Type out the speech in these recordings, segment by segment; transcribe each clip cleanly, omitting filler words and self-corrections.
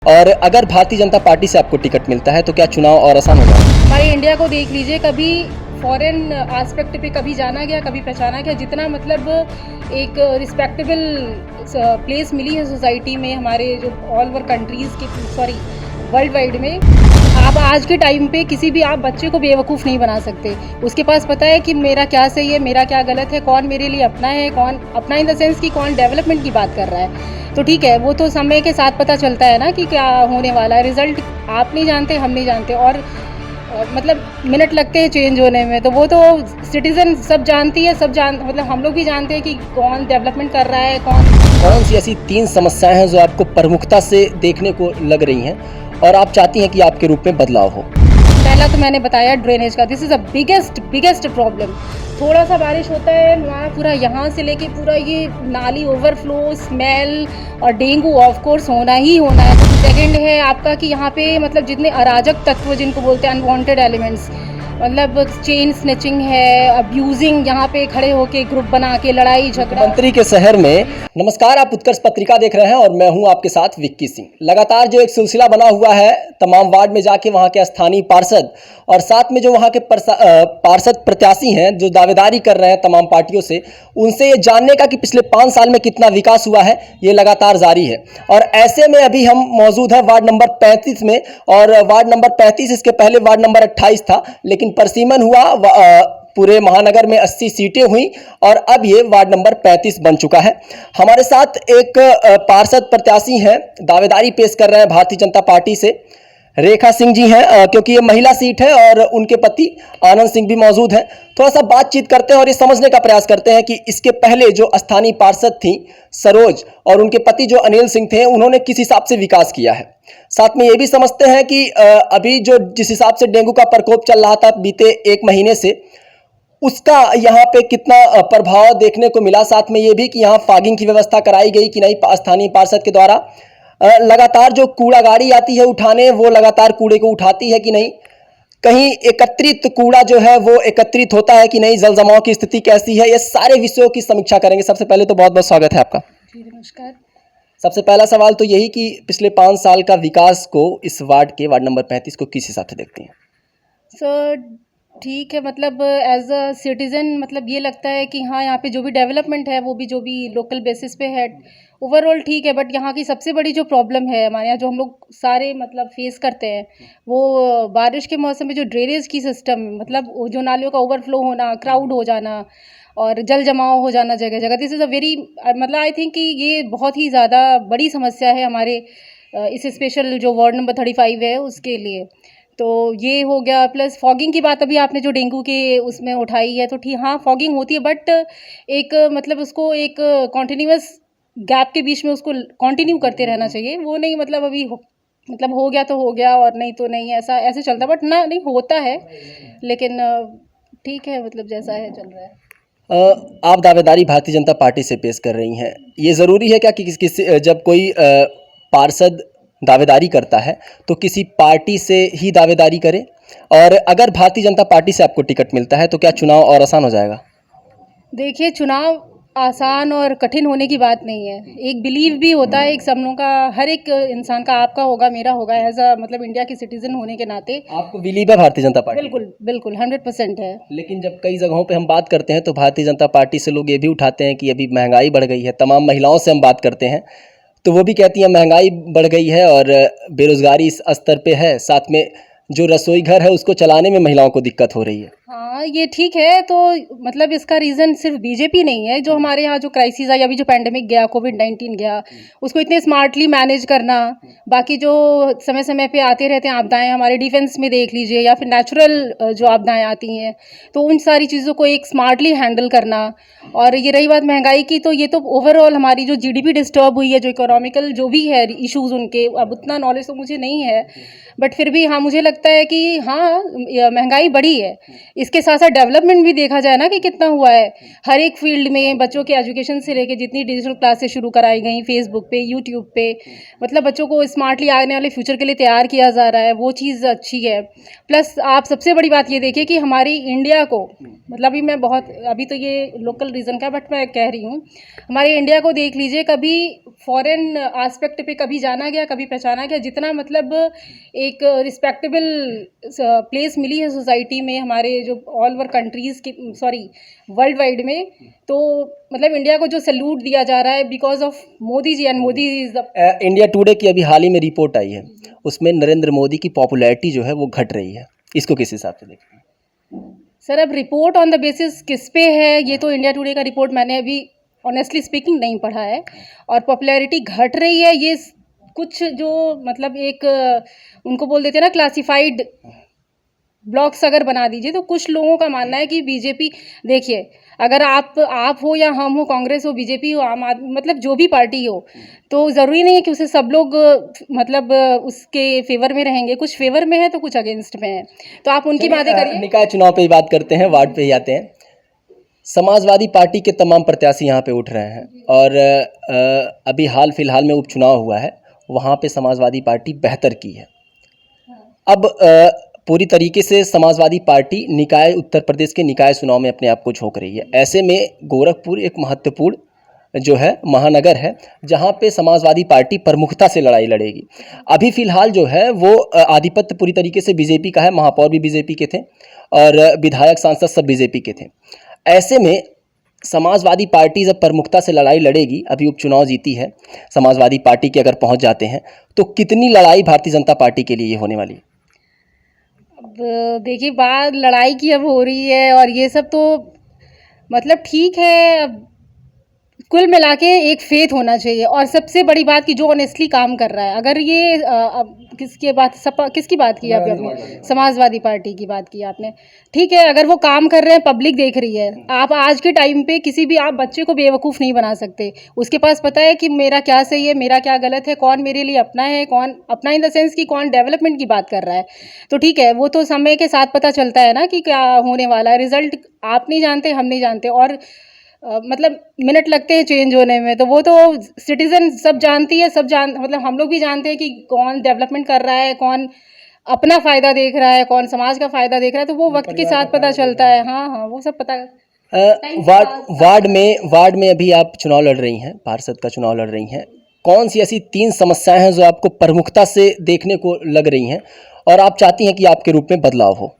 और अगर भारतीय जनता पार्टी से आपको टिकट मिलता है तो क्या चुनाव और आसान हो जाएगा? हमारे इंडिया को देख लीजिए, कभी फॉरेन एस्पेक्ट पे कभी जाना गया, कभी पहचाना गया, जितना मतलब एक रिस्पेक्टेबल प्लेस मिली है सोसाइटी में हमारे जो ऑल ओवर कंट्रीज़ के, सॉरी वर्ल्ड वाइड में। आप आज के टाइम पे किसी भी आप बच्चे को बेवकूफ़ नहीं बना सकते। उसके पास पता है कि मेरा क्या सही है, मेरा क्या गलत है, कौन मेरे लिए अपना है, कौन अपना इन द सेंस कि कौन डेवलपमेंट की बात कर रहा है। तो ठीक है, वो तो समय के साथ पता चलता है ना कि क्या होने वाला है। रिज़ल्ट आप नहीं जानते, हम नहीं जानते, और मतलब मिनट लगते हैं चेंज होने में। तो वो तो सिटीज़न सब जानती है, मतलब हम लोग भी जानते हैं कि कौन डेवलपमेंट कर रहा है, कौन सी ऐसी 3 समस्याएं हैं जो आपको प्रमुखता से देखने को लग रही हैं और आप चाहती हैं कि आपके रूप में बदलाव हो? पहला तो मैंने बताया ड्रेनेज का। This is a biggest problem. थोड़ा सा बारिश होता है वहाँ पूरा, यहाँ से लेके पूरा ये नाली ओवरफ्लो, स्मेल और डेंगू ऑफ कोर्स होना ही होना है। सेकंड है आपका कि यहाँ पे मतलब जितने अराजक तत्व जिनको बोलते हैं अनवांटेड एलिमेंट्स, मतलब चेन स्नैचिंग है, अब्यूजिंग, यहाँ पे खड़े होके ग्रुप बना के लड़ाई झगड़ा। मंत्री के शहर में। नमस्कार, आप उत्कर्ष पत्रिका देख रहे हैं और मैं हूं आपके साथ विक्की सिंह। लगातार जो एक सिलसिला बना हुआ है, तमाम वार्ड में जाके वहां के स्थानीय पार्षद और साथ में जो वहां के पार्षद प्रत्याशी हैं जो दावेदारी कर रहे हैं तमाम पार्टियों से, उनसे ये जानने का कि पिछले 5 साल में कितना विकास हुआ है, ये लगातार जारी है। और ऐसे में अभी हम मौजूद हैं वार्ड नंबर 35 में, और वार्ड नंबर 35 इसके पहले वार्ड नंबर 28 था, लेकिन परसीमन हुआ, पूरे महानगर में 80 सीटें हुई और अब ये वार्ड नंबर 35 बन चुका है। हमारे साथ एक पार्षद प्रत्याशी हैं, दावेदारी पेश कर रहे हैं भारतीय जनता पार्टी से, रेखा सिंह जी हैं, क्योंकि ये महिला सीट है और उनके पति आनंद सिंह भी मौजूद हैं। थोड़ा सा बातचीत करते हैं और ये समझने का प्रयास करते हैं कि इसके पहले जो स्थानीय पार्षद थी सरोज और उनके पति जो अनिल सिंह थे, उन्होंने किस हिसाब से विकास किया है। साथ में ये भी समझते हैं कि अभी जो जिस हिसाब से डेंगू का प्रकोप चल रहा था बीते 1 महीने से, उसका यहाँ पे कितना प्रभाव देखने को मिला। साथ में ये भी कि यहाँ फॉगिंग की व्यवस्था कराई गई कि नहीं स्थानीय पार्षद के द्वारा। लगातार जो कूड़ा गाड़ी आती है उठाने, वो लगातार कूड़े को उठाती है कि नहीं, कहीं एकत्रित कूड़ा जो है वो एकत्रित होता है कि नहीं, जल जमाव की स्थिति कैसी है, ये सारे विषयों की समीक्षा करेंगे। सबसे पहले तो बहुत बहुत स्वागत है आपका। जी नमस्कार। सबसे पहला सवाल तो यही कि पिछले 5 साल का विकास को इस वार्ड नंबर 35 को किस हिसाब से देखते हैं? सर ठीक है, मतलब एज अ सिटीज़न मतलब ये लगता है कि हाँ, यहाँ पे जो भी डेवलपमेंट है वो भी जो भी लोकल बेसिस पे है ओवरऑल ठीक है। बट यहाँ की सबसे बड़ी जो प्रॉब्लम है हमारे यहाँ, जो हम लोग सारे मतलब फेस करते हैं, वो बारिश के मौसम में जो ड्रेनेज की सिस्टम, मतलब वो जो नालियों का ओवरफ्लो होना, क्राउड हो जाना और जल जमाव हो जाना जगह जगह। दिस इज़ अ वेरी, मतलब आई थिंक कि ये बहुत ही ज़्यादा बड़ी समस्या है हमारे इस स्पेशल जो वार्ड नंबर 35 है उसके लिए। तो ये हो गया, प्लस फॉगिंग की बात अभी आपने जो डेंगू के उसमें उठाई है, तो ठीक हाँ फॉगिंग होती है, बट एक मतलब उसको एक कॉन्टिन्यूस गैप के बीच में उसको कंटिन्यू करते रहना चाहिए। वो नहीं मतलब अभी मतलब हो गया तो हो गया और नहीं तो नहीं, ऐसा ऐसे चलता, बट ना नहीं होता है। लेकिन ठीक है, मतलब जैसा है चल रहा है। आप दावेदारी भारतीय जनता पार्टी से पेश कर रही हैं, ये ज़रूरी है क्या कि जब कोई पार्षद दावेदारी करता है तो किसी पार्टी से ही दावेदारी करे? और अगर भारतीय जनता पार्टी से आपको टिकट मिलता है तो क्या चुनाव और आसान हो जाएगा? देखिए, चुनाव आसान और कठिन होने की बात नहीं है। एक बिलीव भी होता है, एक सबनों का, हर एक इंसान का, आपका होगा, मेरा होगा, एज अ मतलब इंडिया की सिटीजन होने के नाते। आपको बिलीव है भारतीय जनता पार्टी? बिल्कुल बिल्कुल 100% है। लेकिन जब कई जगहों पे हम बात करते हैं तो भारतीय जनता पार्टी से लोग ये भी उठाते हैं कि अभी महंगाई बढ़ गई है। तमाम महिलाओं से हम बात करते हैं तो वो भी कहती हैं महंगाई बढ़ गई है और बेरोजगारी इस स्तर पे है, साथ में जो रसोई घर है उसको चलाने में महिलाओं को दिक्कत हो रही है। हाँ ये ठीक है, तो मतलब इसका रीज़न सिर्फ बीजेपी नहीं है। जो हमारे यहाँ जो क्राइसिस आई, अभी जो पैंडेमिक गया, कोविड-19 गया, उसको इतने स्मार्टली मैनेज करना, बाकी जो समय समय पे आते रहते हैं आपदाएं, हमारे डिफेंस में देख लीजिए, या फिर नेचुरल जो आपदाएं आती हैं, तो उन सारी चीज़ों को एक स्मार्टली हैंडल करना। और ये रही बात महंगाई की, तो ये तो ओवरऑल हमारी जो जीडीपी डिस्टर्ब हुई है, जो इकोनॉमिकल जो भी है इशूज़ उनके, अब उतना नॉलेज तो मुझे नहीं है, बट फिर भी हाँ मुझे लगता है कि हाँ महंगाई बढ़ी है। इसके साथ साथ डेवलपमेंट भी देखा जाए ना कि कितना हुआ है हर एक फील्ड में। बच्चों के एजुकेशन से लेके जितनी डिजिटल क्लासेस शुरू कराई गई फेसबुक पे, यूट्यूब पे, मतलब बच्चों को स्मार्टली आने वाले फ्यूचर के लिए तैयार किया जा रहा है, वो चीज़ अच्छी है। प्लस आप सबसे बड़ी बात ये देखिए कि हमारी इंडिया को, मतलब अभी तो ये लोकल रीज़न का, बट मैं कह रही हूँ हमारे इंडिया को देख लीजिए, कभी फॉरेन एस्पेक्ट पे कभी जाना गया, कभी पहचाना गया। जितना मतलब एक रिस्पेक्टेबल प्लेस मिली है सोसाइटी में हमारे जो ऑल ओवर कंट्रीज़ की, सॉरी वर्ल्ड वाइड में, तो मतलब इंडिया को जो सैल्यूट दिया जा रहा है because of Modi ji, and Modi is the India today की अभी हाल ही में रिपोर्ट आई है, उसमें नरेंद्र मोदी की पॉपुलैरिटी जो है वो घट रही है, इसको किस हिसाब से देखते हैं? सर अब रिपोर्ट ऑन द बेसिस किस पे है, ये तो इंडिया टुडे का रिपोर्ट मैंने अभी ऑनेस्टली स्पीकिंग नहीं पढ़ा है। और पॉपुलैरिटी घट रही है, ये कुछ जो मतलब एक उनको बोल देते हैं ना क्लासिफाइड ब्लॉक्स अगर बना दीजिए, तो कुछ लोगों का मानना है कि बीजेपी, देखिए अगर आप हो या हम हो, कांग्रेस हो, बीजेपी हो, आम आदमी, मतलब जो भी पार्टी हो, तो ज़रूरी नहीं है कि उसे सब लोग मतलब उसके फेवर में रहेंगे। कुछ फेवर में है तो कुछ अगेंस्ट में है, तो आप उनकी बातें करिए। निकाय चुनाव पे ही बात करते हैं, वार्ड पे ही आते हैं। समाजवादी पार्टी के तमाम प्रत्याशी यहाँ पे उठ रहे हैं और अभी हाल फिलहाल में उपचुनाव हुआ है, वहाँ पे समाजवादी पार्टी बेहतर की है। अब पूरी तरीके से समाजवादी पार्टी निकाय, उत्तर प्रदेश के निकाय चुनाव में अपने आप को झोंक रही है। ऐसे में गोरखपुर एक महत्वपूर्ण जो है महानगर है, जहाँ पे समाजवादी पार्टी प्रमुखता से लड़ाई लड़ेगी। अभी फिलहाल जो है वो आधिपत्य पूरी तरीके से बीजेपी का है, महापौर भी बीजेपी के थे और विधायक सांसद सब बीजेपी के थे। ऐसे में समाजवादी पार्टी जब प्रमुखता से लड़ाई लड़ेगी, अभी उपचुनाव जीती है समाजवादी पार्टी के अगर पहुंच जाते हैं, तो कितनी लड़ाई भारतीय जनता पार्टी के लिए ये होने वाली है? अब देखिए, बात लड़ाई की अब हो रही है और ये सब तो मतलब ठीक है। अब कुल मिला के एक फेथ होना चाहिए, और सबसे बड़ी बात कि जो ऑनेस्टली काम कर रहा है। अगर ये अब किसकी बात की आपने? समाजवादी पार्टी की बात की आपने, ठीक है। अगर वो काम कर रहे हैं, पब्लिक देख रही है। आप आज के टाइम पे किसी भी आप बच्चे को बेवकूफ़ नहीं बना सकते। उसके पास पता है कि मेरा क्या सही है, मेरा क्या गलत है, कौन मेरे लिए अपना है, कौन अपना इन द सेंस कि कौन डेवलपमेंट की बात कर रहा है। तो ठीक है, वो तो समय के साथ पता चलता है ना कि क्या होने वाला है। रिजल्ट आप नहीं जानते, हम नहीं जानते, और मतलब मिनट लगते हैं चेंज होने में। तो वो तो सिटीजन सब जानती है, मतलब हम लोग भी जानते हैं कि कौन डेवलपमेंट कर रहा है, कौन अपना फ़ायदा देख रहा है, कौन समाज का फ़ायदा देख रहा है। तो वो वक्त के साथ पता चलता है। हाँ हाँ, वो सब पता। वार्ड में अभी आप चुनाव लड़ रही हैं, पार्षद का चुनाव लड़ रही हैं। कौन सी ऐसी 3 समस्याएं हैं जो आपको प्रमुखता से देखने को लग रही हैं और आप चाहती हैं कि आपके रूप में बदलाव हो?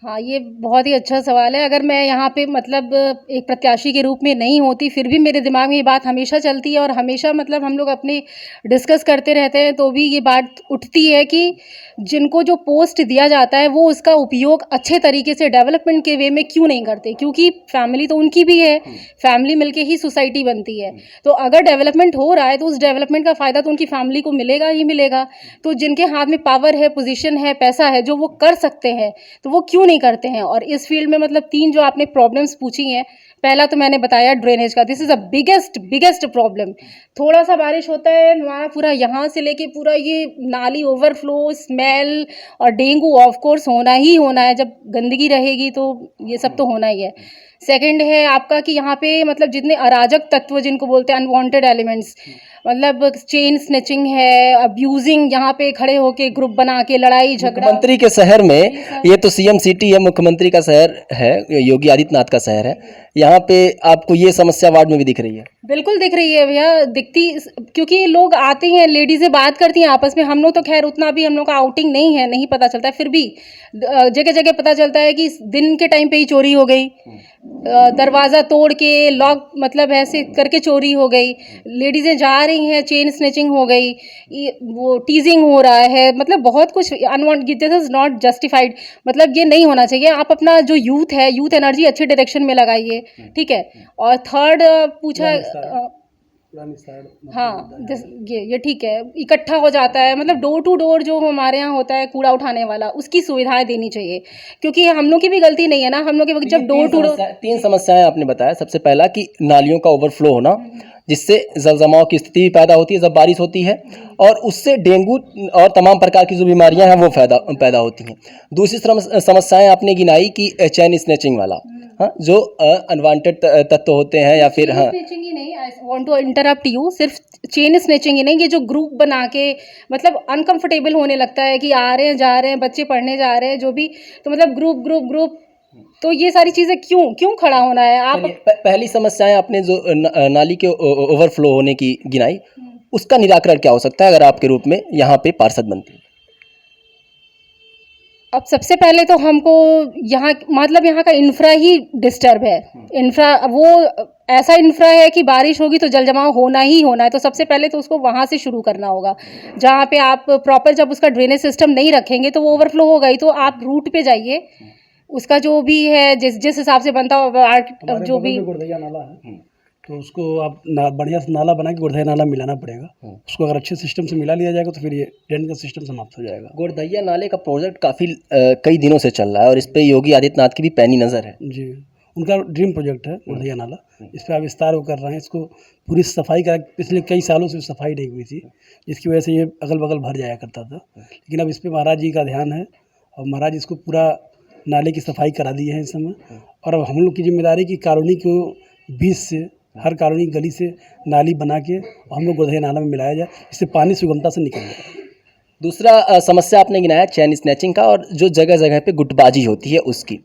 हाँ, ये बहुत ही अच्छा सवाल है। अगर मैं यहाँ पे मतलब एक प्रत्याशी के रूप में नहीं होती, फिर भी मेरे दिमाग में ये बात हमेशा चलती है और हमेशा मतलब हम लोग अपने डिस्कस करते रहते हैं, तो भी ये बात उठती है कि जिनको जो पोस्ट दिया जाता है वो उसका उपयोग अच्छे तरीके से डेवलपमेंट के वे में क्यों नहीं करते। क्योंकि फैमिली तो उनकी भी है, फैमिली मिलके ही सोसाइटी बनती है। तो अगर डेवलपमेंट हो रहा है तो उस डेवलपमेंट का फ़ायदा तो उनकी फैमिली को मिलेगा ही मिलेगा। तो जिनके हाथ में पावर है, पोजीशन है, पैसा है, जो वो कर सकते हैं, तो वो क्यों नहीं करते हैं। और इस फील्ड में मतलब 3 जो आपने प्रॉब्लम्स पूछी हैं, पहला तो मैंने बताया ड्रेनेज का। This is a biggest problem. थोड़ा सा बारिश होता है, हमारा पूरा यहाँ से लेके पूरा ये नाली ओवरफ्लो, स्मेल और डेंगू ऑफ कोर्स होना ही होना है। जब गंदगी रहेगी तो ये सब तो होना ही है। सेकंड है आपका कि यहाँ पे मतलब जितने अराजक तत्व जिनको बोलते हैं अनवांटेड एलिमेंट्स, मतलब चेन स्नैचिंग है, अब्यूजिंग, यहाँ पे खड़े होके ग्रुप बना के लड़ाई झगड़ा। मुख्यमंत्री के शहर में, ये तो सीएम सिटी है, मुख्यमंत्री का शहर है, योगी आदित्यनाथ का शहर है, यहाँ पे आपको ये समस्या वार्ड में भी दिख रही है? बिल्कुल दिख रही है भैया, दिखती, क्योंकि लोग आते हैं, लेडीज़ें बात करती हैं आपस में। हम लोग तो खैर उतना भी हम लोग का आउटिंग नहीं है, नहीं पता चलता है, फिर भी जगह जगह पता चलता है कि दिन के टाइम पे ही चोरी हो गई, दरवाज़ा तोड़ के लॉक मतलब ऐसे करके चोरी हो गई, लेडीज़ें जा रही हैं, चेन स्नैचिंग हो गई, वो टीजिंग हो रहा है, मतलब बहुत कुछ unwanted. This is not justified, मतलब ये नहीं होना चाहिए। आप अपना जो यूथ है, यूथ एनर्जी अच्छे डायरेक्शन में लगाइए, ठीक है। और थर्ड पूछा, हाँ ये ठीक है, इकट्ठा हो जाता है, मतलब डोर टू डोर जो हमारे यहाँ होता है कूड़ा उठाने वाला, उसकी सुविधाएं देनी चाहिए। क्योंकि हम लोग की भी गलती नहीं है ना, हम लोग के जब डोर टू डोर। 3 समस्याएं आपने बताया। सबसे पहला कि नालियों का ओवरफ्लो होना, जिससे जल जमाव की स्थिति भी पैदा होती है जब बारिश होती है, और उससे डेंगू और तमाम प्रकार की जो बीमारियां हैं वो पैदा होती हैं। दूसरी समस्याएं आपने गिनाई कि चेन स्नैचिंग वाला, हाँ, जो अनवांटेड तत्व होते हैं या फिर, हाँ, स्नैचिंग ही नहीं, I want to interrupt you, सिर्फ चेन स्नैचिंग ही नहीं, ये जो ग्रुप बना के मतलब अनकंफर्टेबल होने लगता है कि आ रहे हैं जा रहे हैं बच्चे पढ़ने जा रहे हैं जो भी, तो मतलब ग्रुप तो ये सारी चीज़ें क्यों क्यों खड़ा होना है आप। चलिए, पहली समस्याएं आपने जो नाली के ओवरफ्लो होने की गिनाई, उसका निराकरण क्या हो सकता है अगर आपके रूप में यहाँ पे पार्षद बनती है? अब सबसे पहले तो हमको यहाँ मतलब यहाँ का इंफ्रा ही डिस्टर्ब है। इंफ्रा वो ऐसा इंफ्रा है कि बारिश होगी तो जल जमाव होना ही होना है। तो सबसे पहले तो उसको वहाँ से शुरू करना होगा, जहाँ पे आप प्रॉपर जब उसका ड्रेनेज सिस्टम नहीं रखेंगे तो वो ओवरफ्लो होगा ही। तो आप रूट पे जाइए, उसका जो भी है जिस जिस हिसाब से बनता होगा जो भी। गुड़धैया नाला है, तो उसको आप बढ़िया से नाला बना के गुड़धैया नाला मिलाना पड़ेगा। उसको अगर अच्छे सिस्टम से मिला लिया जाएगा तो फिर ये ड्रेन का सिस्टम समाप्त हो जाएगा। गोरधैया नाले का प्रोजेक्ट काफ़ी कई दिनों से चल रहा है और इस पे योगी आदित्यनाथ की भी पैनी नज़र है। जी, उनका ड्रीम प्रोजेक्ट है गुड़धैया नाला। इस पर आप विस्तार वो कर रहे हैं, इसको पूरी सफाई करा, पिछले कई सालों से सफाई नहीं हुई थी, जिसकी वजह से ये अगल बगल भर जाया करता था। लेकिन अब इस पर महाराज जी का ध्यान है और महाराज इसको पूरा नाले की सफाई करा दी है इस समय। और अब हम लोग की जिम्मेदारी की कॉलोनी को बीच से, हर कॉलोनी गली से नाली बना के हम लोग गुड़धैया नाला में मिलाया जाए, इससे पानी सुगमता से निकल जाए। दूसरा समस्या आपने गिनाया चैन स्नैचिंग का, और जो जगह जगह पे गुटबाजी होती है उसकी,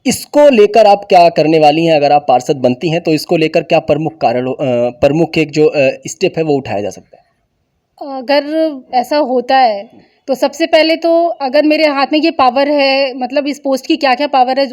इसको लेकर आप क्या करने वाली हैं? अगर आप पार्षद बनती हैं तो इसको लेकर क्या प्रमुख एक जो स्टेप है वो उठाया जा सकता है? अगर ऐसा होता है तो सबसे पहले तो अगर मेरे हाथ में ये पावर है, मतलब इस पोस्ट की क्या क्या पावर है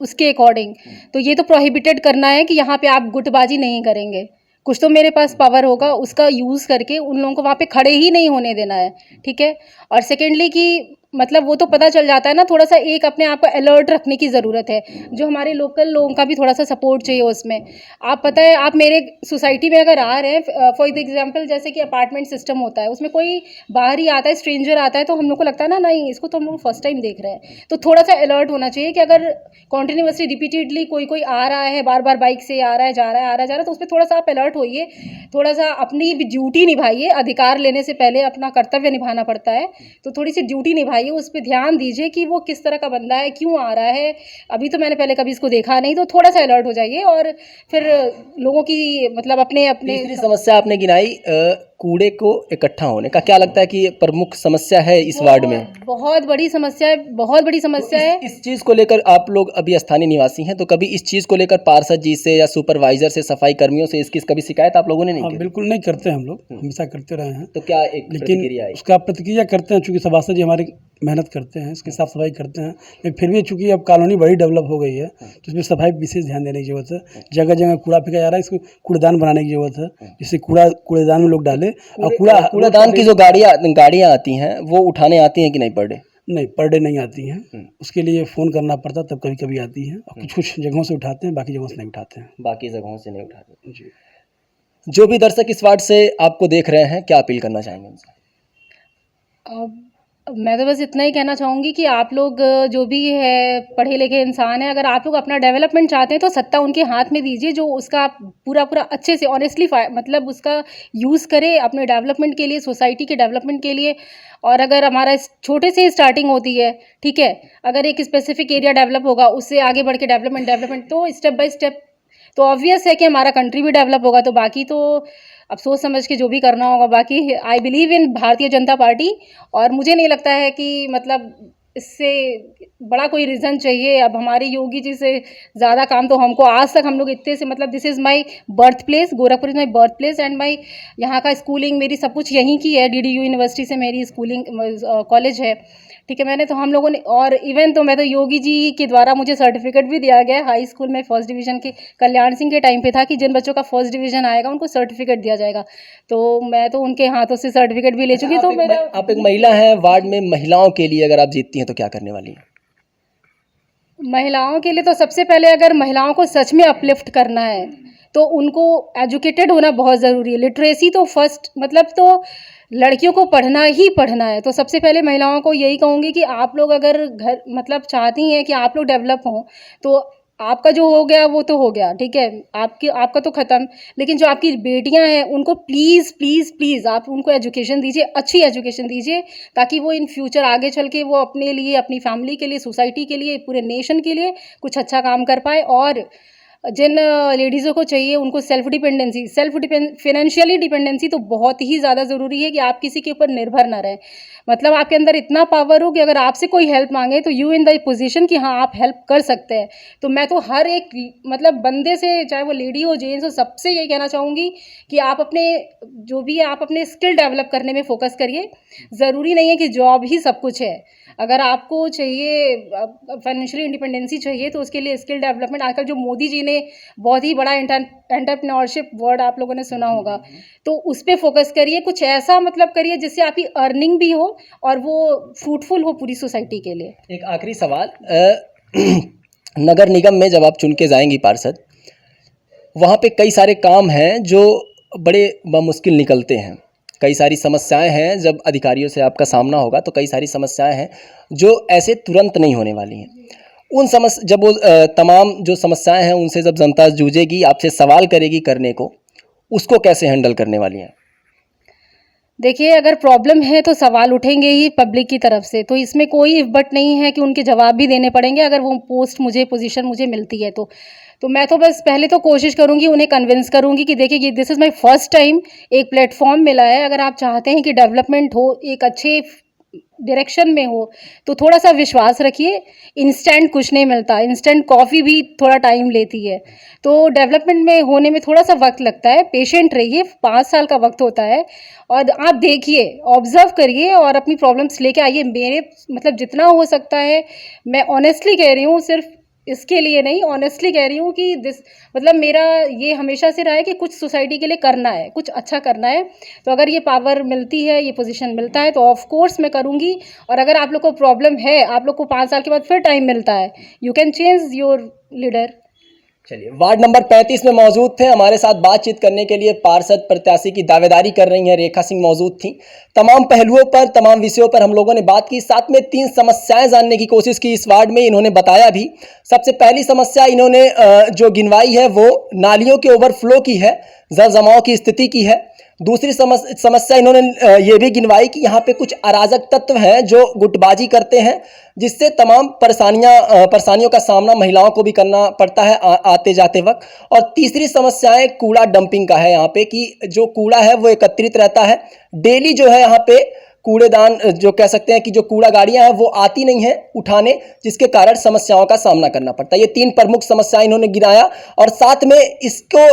उसके अकॉर्डिंग, तो ये तो प्रोहिबिटेड करना है कि यहाँ पे आप गुटबाजी नहीं करेंगे। कुछ तो मेरे पास पावर होगा, उसका यूज़ करके उन लोगों को वहाँ पे खड़े ही नहीं होने देना है, ठीक है। और सेकेंडली कि मतलब वो तो पता चल जाता है ना, थोड़ा सा एक अपने आप को अलर्ट रखने की ज़रूरत है। जो हमारे लोकल लोगों का भी थोड़ा सा सपोर्ट चाहिए उसमें। आप पता है, आप मेरे सोसाइटी में अगर आ रहे हैं, फॉर एग्जांपल जैसे कि अपार्टमेंट सिस्टम होता है, उसमें कोई बाहर ही आता है, स्ट्रेंजर आता है, तो हम लोग को लगता है ना, नहीं इसको तो हम लोग फर्स्ट टाइम देख रहे हैं। तो थोड़ा सा अलर्ट होना चाहिए कि अगर कॉन्टीन्यूसली रिपीटेडली कोई आ रहा है, बार बार बाइक से आ रहा है, जा रहा है, आ रहा है, जा रहा है, तो उस पर थोड़ा सा आप अलर्ट होइए, थोड़ा सा अपनी ड्यूटी निभाइए। अधिकार लेने से पहले अपना कर्तव्य निभाना पड़ता है, तो थोड़ी सी ड्यूटी निभाइए, उस पर ध्यान दीजिए कि वो किस तरह का बंदा है, क्यों आ रहा है। अभी तो मैंने पहले कभी इसको देखा नहीं, तो थोड़ा सा अलर्ट हो जाइए। और फिर लोगों की मतलब अपने अपने तीसरी समस्या आपने गिनाई कूड़े को इकट्ठा होने का, क्या लगता है कि ये प्रमुख समस्या है इस वार्ड में? बहुत बड़ी समस्या है, बहुत बड़ी समस्या है। इस चीज़ को लेकर आप लोग अभी स्थानीय निवासी हैं, तो कभी इस चीज़ को लेकर पार्षद जी से या सुपरवाइजर से, सफाई कर्मियों से इसकी कभी शिकायत आप लोगों ने नहीं हाँ, की? बिल्कुल नहीं करते, हम लोग हमेशा करते रहे हैं। तो क्या एक लेकिन प्रतिक्रिया आई? उसका प्रतिक्रिया करते हैं, चूँकि सभासद जी हमारी मेहनत करते हैं, इसकी साफ़ सफाई करते हैं। लेकिन फिर भी चूँकि अब कॉलोनी बड़ी डेवलप हो गई है, तो इसमें सफाई विशेष ध्यान देने की ज़रूरत है। जगह जगह कूड़ा फेंका जा रहा है, इसको कूड़ेदान बनाने की ज़रूरत है, जिससे कूड़ेदान में लोग डालें। और कूड़ेदान की जो गाड़ियाँ आती हैं वो उठाने आती हैं कि नहीं पर डे? नहीं, पर डे नहीं आती हैं, उसके लिए फ़ोन करना पड़ता, तब कभी कभी आती हैं। और कुछ कुछ जगहों से उठाते हैं, बाकी जगहों से नहीं उठाते हैं। बाकी जगहों से नहीं उठाते। जी, जो भी दर्शक इस वार्ड से आपको देख रहे हैं, क्या अपील करना चाहेंगे उनसे? मैं तो बस इतना ही कहना चाहूँगी कि आप लोग जो भी है पढ़े लिखे इंसान हैं, अगर आप लोग अपना डेवलपमेंट चाहते हैं तो सत्ता उनके हाथ में दीजिए, जो उसका पूरा पूरा अच्छे से ऑनेस्टली मतलब उसका यूज़ करे अपने डेवलपमेंट के लिए, सोसाइटी के डेवलपमेंट के लिए। और अगर हमारा छोटे से स्टार्टिंग होती है, ठीक है, अगर एक स्पेसिफिक एरिया डेवलप होगा, उससे आगे बढ़ के डेवलपमेंट तो स्टेप बाय स्टेप, तो ऑब्वियस है कि हमारा कंट्री भी डेवलप होगा। तो बाकी तो अब सोच समझ के जो भी करना होगा। बाकी I believe in Bharatiya Janata party, और मुझे नहीं लगता है कि मतलब इससे बड़ा कोई रीज़न चाहिए। अब हमारे योगी जी से ज़्यादा काम तो हमको आज तक हम लोग इतने से, मतलब this is my birth place, Gorakhpur is my birth place and my यहाँ का स्कूलिंग मेरी सब कुछ यहीं की है। DDU यूनिवर्सिटी से मेरी स्कूलिंग कॉलेज है, ठीक है। मैंने तो हम लोगों ने, और इवन तो मैं तो योगी जी के द्वारा मुझे सर्टिफिकेट भी दिया गया है। हाई स्कूल में फर्स्ट डिवीज़न के कल्याण सिंह के टाइम पे था कि जिन बच्चों का फर्स्ट डिवीज़न आएगा उनको सर्टिफिकेट दिया जाएगा, तो मैं तो उनके हाथों से सर्टिफिकेट भी ले चुकी। तो मेरा, आप एक महिला हैं, वार्ड में महिलाओं के लिए अगर आप जीतती हैं तो क्या करने वाली हैं? महिलाओं के लिए तो सबसे पहले अगर महिलाओं को सच में अपलिफ्ट करना है तो उनको एजुकेटेड होना बहुत ज़रूरी है। लिटरेसी तो फर्स्ट, मतलब तो लड़कियों को पढ़ना ही पढ़ना है। तो सबसे पहले महिलाओं को यही कहूँगी कि आप लोग अगर घर मतलब चाहती हैं कि आप लोग डेवलप हों, तो आपका जो हो गया वो तो हो गया, ठीक है, आपका तो ख़त्म। लेकिन जो आपकी बेटियां हैं उनको प्लीज़ प्लीज़ प्लीज़ आप उनको एजुकेशन दीजिए, अच्छी एजुकेशन दीजिए, ताकि वो इन फ्यूचर आगे चल के वो अपने लिए, अपनी फैमिली के लिए, सोसाइटी के लिए, पूरे नेशन के लिए कुछ अच्छा काम कर पाए। और जिन लेडीज़ों को चाहिए उनको फाइनेंशियली डिपेंडेंसी तो बहुत ही ज़्यादा ज़रूरी है कि आप किसी के ऊपर निर्भर ना रहें। मतलब आपके अंदर इतना पावर हो कि अगर आपसे कोई हेल्प मांगे तो यू इन द पोजीशन कि हाँ आप हेल्प कर सकते हैं। तो मैं तो हर एक मतलब बंदे से, चाहे वो लेडी हो जेंट्स हो, सबसे यही कहना चाहूँगी कि आप अपने जो भी है आप अपने स्किल डेवलप करने में फ़ोकस करिए। ज़रूरी नहीं है कि जॉब ही सब कुछ है। अगर आपको चाहिए फाइनेंशियली इंडिपेंडेंसी चाहिए तो उसके लिए स्किल डेवलपमेंट, आजकल जो मोदी जी ने बहुत ही बड़ा एंटरप्रेन्योरशिप वर्ड आप लोगों ने सुना होगा, तो उस पर फोकस करिए। कुछ ऐसा मतलब करिए जिससे आपकी अर्निंग भी हो और वो फ्रूटफुल हो पूरी सोसाइटी के लिए। एक आखिरी सवाल, नगर निगम में जब आप चुन के जाएंगी पार्षद, वहाँ पे कई सारे काम हैं जो बड़े मुश्किल निकलते हैं, कई सारी समस्याएं हैं। जब अधिकारियों से आपका सामना होगा तो कई सारी समस्याएं हैं जो ऐसे तुरंत नहीं होने वाली हैं। उन जब वो तमाम जो समस्याएं हैं उनसे जब जनता जूझेगी, आपसे सवाल करेगी करने को, उसको कैसे हैंडल करने वाली हैं? देखिए, अगर प्रॉब्लम है तो सवाल उठेंगे ही पब्लिक की तरफ से, तो इसमें कोई इफ बट नहीं है कि उनके जवाब भी देने पड़ेंगे अगर वो पोजीशन मुझे मिलती है तो मैं तो बस पहले तो कोशिश करूंगी, उन्हें कन्विंस करूंगी कि देखिए this is my first time एक प्लेटफॉर्म मिला है। अगर आप चाहते हैं कि डेवलपमेंट हो, एक अच्छे डायरेक्शन में हो, तो थोड़ा सा विश्वास रखिए। इंस्टेंट कुछ नहीं मिलता, इंस्टेंट कॉफ़ी भी थोड़ा टाइम लेती है, तो डेवलपमेंट में होने में थोड़ा सा वक्त लगता है। पेशेंट रहिए, 5 साल का वक्त होता है और आप देखिए, ऑब्जर्व करिए और अपनी प्रॉब्लम्स लेके आइए। मेरे मतलब जितना हो सकता है, मैं ऑनेस्टली कह रही हूँ, सिर्फ इसके लिए नहीं, ऑनेस्टली कह रही हूँ कि मतलब मेरा ये हमेशा से रहा है कि कुछ सोसाइटी के लिए करना है, कुछ अच्छा करना है। तो अगर ये पावर मिलती है, ये पोजीशन मिलता है तो ऑफ कोर्स मैं करूँगी। और अगर आप लोग को प्रॉब्लम है, आप लोग को 5 साल के बाद फिर टाइम मिलता है, you can change your leader. चलिए, वार्ड नंबर 35 में मौजूद थे, हमारे साथ बातचीत करने के लिए पार्षद प्रत्याशी की दावेदारी कर रही हैं रेखा सिंह मौजूद थी। तमाम पहलुओं पर, तमाम विषयों पर हम लोगों ने बात की, साथ में 3 समस्याएं जानने की कोशिश की इस वार्ड में। इन्होंने बताया भी, सबसे पहली समस्या इन्होंने जो गिनवाई है वो नालियों के ओवरफ्लो की है, जल जमाव की स्थिति की है। दूसरी समस्या इन्होंने ये भी गिनवाई कि यहाँ पे कुछ अराजक तत्व हैं जो गुटबाजी करते हैं, जिससे तमाम परेशानियों का सामना महिलाओं को भी करना पड़ता है आते जाते वक्त। और तीसरी समस्या कूड़ा डंपिंग का है यहाँ पे, कि जो कूड़ा है वो एकत्रित रहता है डेली, जो है यहाँ पे कूड़ेदान जो कह सकते हैं कि जो कूड़ा गाड़ियां हैं वो आती नहीं हैं उठाने, जिसके कारण समस्याओं का सामना करना पड़ता है। ये 3 प्रमुख समस्याएं इन्होंने गिनाया और साथ में इसको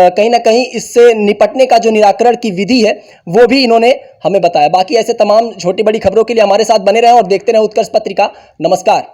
कहीं ना कहीं इससे निपटने का जो निराकरण की विधि है वो भी इन्होंने हमें बताया। बाकी ऐसे तमाम छोटी बड़ी खबरों के लिए हमारे साथ बने रहें और देखते रहें उत्कर्ष पत्रिका। नमस्कार।